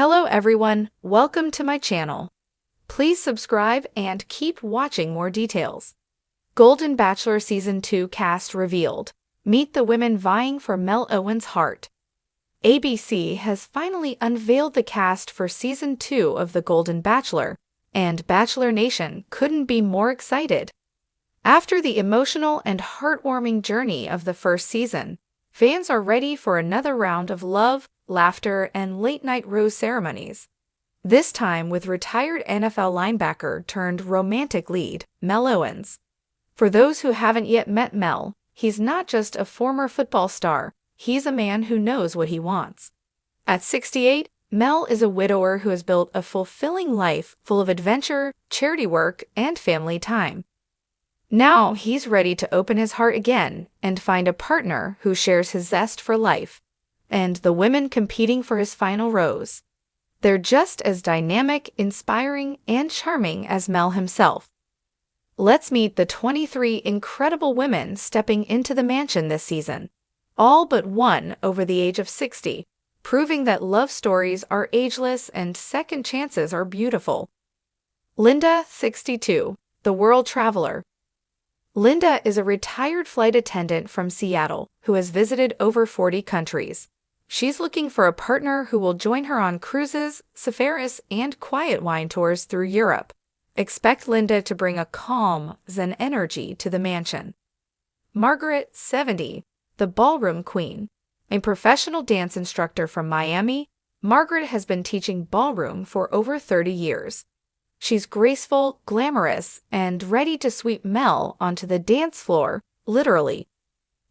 Hello everyone, welcome to my channel. Please subscribe and keep watching more details. Golden Bachelor Season 2 cast revealed. Meet the women vying for Mel Owens' heart. ABC has finally unveiled the cast for Season 2 of The Golden Bachelor, and Bachelor Nation couldn't be more excited. After the emotional and heartwarming journey of the first season, fans are ready for another round of love, laughter, and late-night rose ceremonies. This time with retired NFL linebacker turned romantic lead, Mel Owens. For those who haven't yet met Mel, he's not just a former football star, he's a man who knows what he wants. At 68, Mel is a widower who has built a fulfilling life full of adventure, charity work, and family time. Now he's ready to open his heart again and find a partner who shares his zest for life. And the women competing for his final rose. They're just as dynamic, inspiring, and charming as Mel himself. Let's meet the 23 incredible women stepping into the mansion this season, all but one over the age of 60, proving that love stories are ageless and second chances are beautiful. Linda, 62, the world traveler. Linda is a retired flight attendant from Seattle who has visited over 40 countries. She's looking for a partner who will join her on cruises, safaris, and quiet wine tours through Europe. Expect Linda to bring a calm, zen energy to the mansion. Margaret, 70, the ballroom queen. A professional dance instructor from Miami, Margaret has been teaching ballroom for over 30 years. She's graceful, glamorous, and ready to sweep Mel onto the dance floor, literally.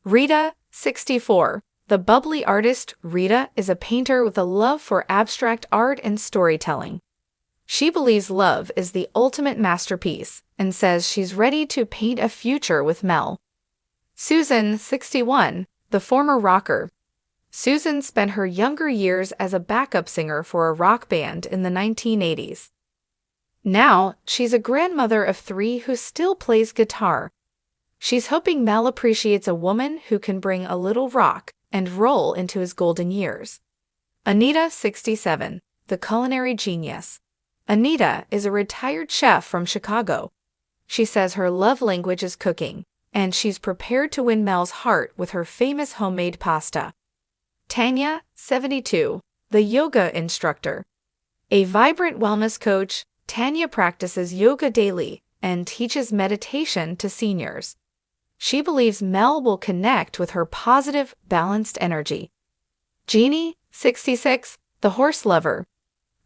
Rita, 64. The bubbly artist, Rita, is a painter with a love for abstract art and storytelling. She believes love is the ultimate masterpiece and says she's ready to paint a future with Mel. Susan, 61, the former rocker. Susan spent her younger years as a backup singer for a rock band in the 1980s. Now, she's a grandmother of 3 who still plays guitar. She's hoping Mel appreciates a woman who can bring a little rock and roll into his golden years. Anita, 67, the culinary genius. Anita is a retired chef from Chicago. She says her love language is cooking, and she's prepared to win Mel's heart with her famous homemade pasta. Tanya, 72, the yoga instructor. A vibrant wellness coach, Tanya practices yoga daily and teaches meditation to seniors. She believes Mel will connect with her positive, balanced energy. Jeannie, 66, the horse lover.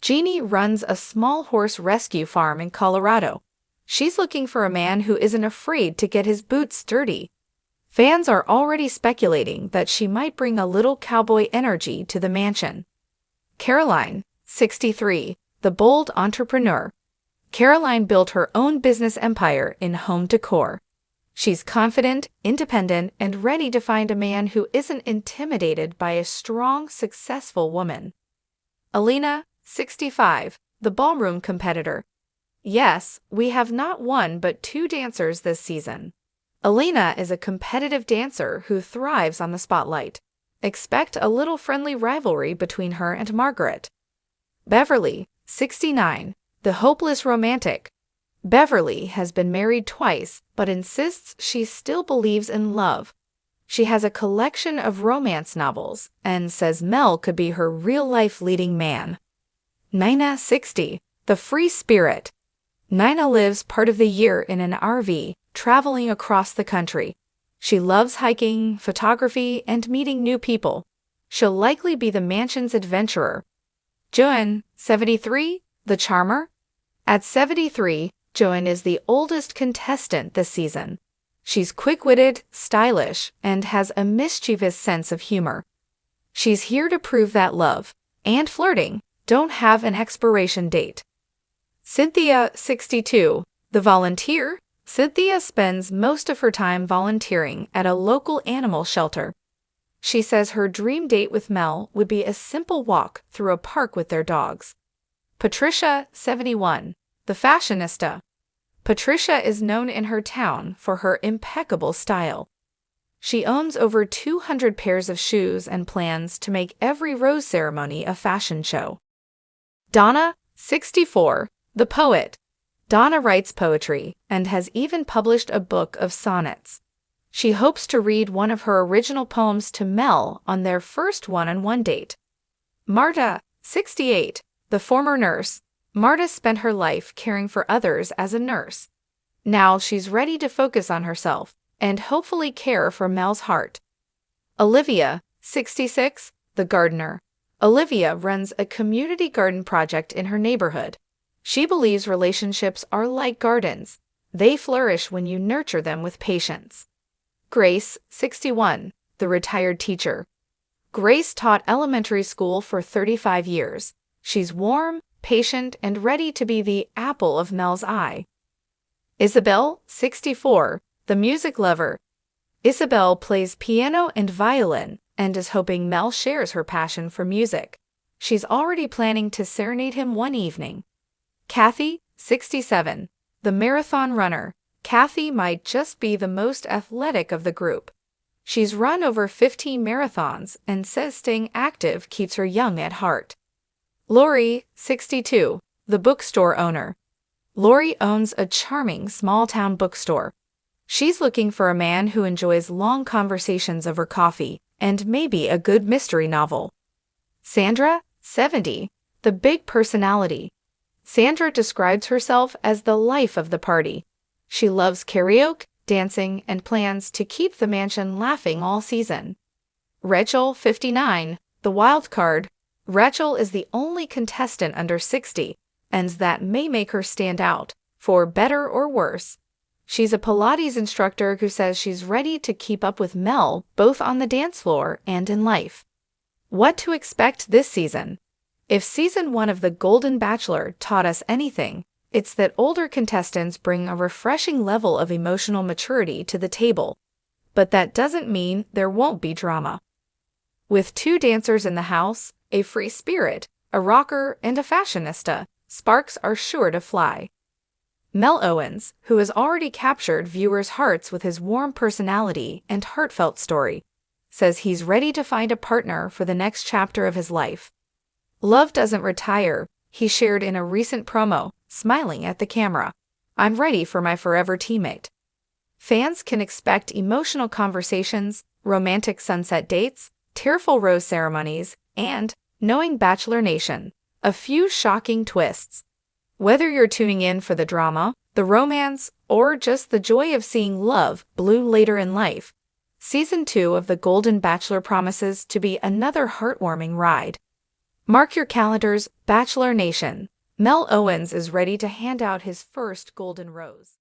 Jeannie runs a small horse rescue farm in Colorado. She's looking for a man who isn't afraid to get his boots dirty. Fans are already speculating that she might bring a little cowboy energy to the mansion. Caroline, 63, the bold entrepreneur. Caroline built her own business empire in home decor. She's confident, independent, and ready to find a man who isn't intimidated by a strong, successful woman. Alina, 65, the ballroom competitor. Yes, we have not one but 2 dancers this season. Alina is a competitive dancer who thrives on the spotlight. Expect a little friendly rivalry between her and Margaret. Beverly, 69, the hopeless romantic. Beverly has been married twice, but insists she still believes in love. She has a collection of romance novels and says Mel could be her real-life leading man. Nina, 60, the free spirit. Nina lives part of the year in an RV, traveling across the country. She loves hiking, photography, and meeting new people. She'll likely be the mansion's adventurer. Joan, 73, the charmer. At 73, Joan is the oldest contestant this season. She's quick-witted, stylish, and has a mischievous sense of humor. She's here to prove that love and flirting don't have an expiration date. Cynthia, 62, the volunteer. Cynthia spends most of her time volunteering at a local animal shelter. She says her dream date with Mel would be a simple walk through a park with their dogs. Patricia, 71, the fashionista. Patricia is known in her town for her impeccable style. She owns over 200 pairs of shoes and plans to make every rose ceremony a fashion show. Donna, 64, the poet. Donna writes poetry and has even published a book of sonnets. She hopes to read one of her original poems to Mel on their first one-on-one date. Marta, 68, the former nurse. Marta spent her life caring for others as a nurse. Now she's ready to focus on herself and hopefully care for Mel's heart. Olivia, 66, the gardener. Olivia runs a community garden project in her neighborhood. She believes relationships are like gardens. They flourish when you nurture them with patience. Grace, 61, the retired teacher. Grace taught elementary school for 35 years. She's warm, patient, and ready to be the apple of Mel's eye. Isabel, 64, the music lover. Isabel plays piano and violin and is hoping Mel shares her passion for music. She's already planning to serenade him one evening. Kathy, 67, the marathon runner. Kathy might just be the most athletic of the group. She's run over 15 marathons and says staying active keeps her young at heart. Lori, 62, the bookstore owner. Lori owns a charming small-town bookstore. She's looking for a man who enjoys long conversations over coffee and maybe a good mystery novel. Sandra, 70, the big personality. Sandra describes herself as the life of the party. She loves karaoke, dancing, and plans to keep the mansion laughing all season. Rachel, 59, the wild card. Rachel is the only contestant under 60, and that may make her stand out, for better or worse. She's a Pilates instructor who says she's ready to keep up with Mel both on the dance floor and in life. What to expect this season? If Season 1 of The Golden Bachelor taught us anything, it's that older contestants bring a refreshing level of emotional maturity to the table. But that doesn't mean there won't be drama. With 2 dancers in the house, a free spirit, a rocker, and a fashionista, sparks are sure to fly. Mel Owens, who has already captured viewers' hearts with his warm personality and heartfelt story, says he's ready to find a partner for the next chapter of his life. Love doesn't retire, he shared in a recent promo, smiling at the camera. I'm ready for my forever teammate. Fans can expect emotional conversations, romantic sunset dates, tearful rose ceremonies, and, knowing Bachelor Nation, a few shocking twists. Whether you're tuning in for the drama, the romance, or just the joy of seeing love bloom later in life, Season 2 of The Golden Bachelor promises to be another heartwarming ride. Mark your calendars, Bachelor Nation. Mel Owens is ready to hand out his first golden rose.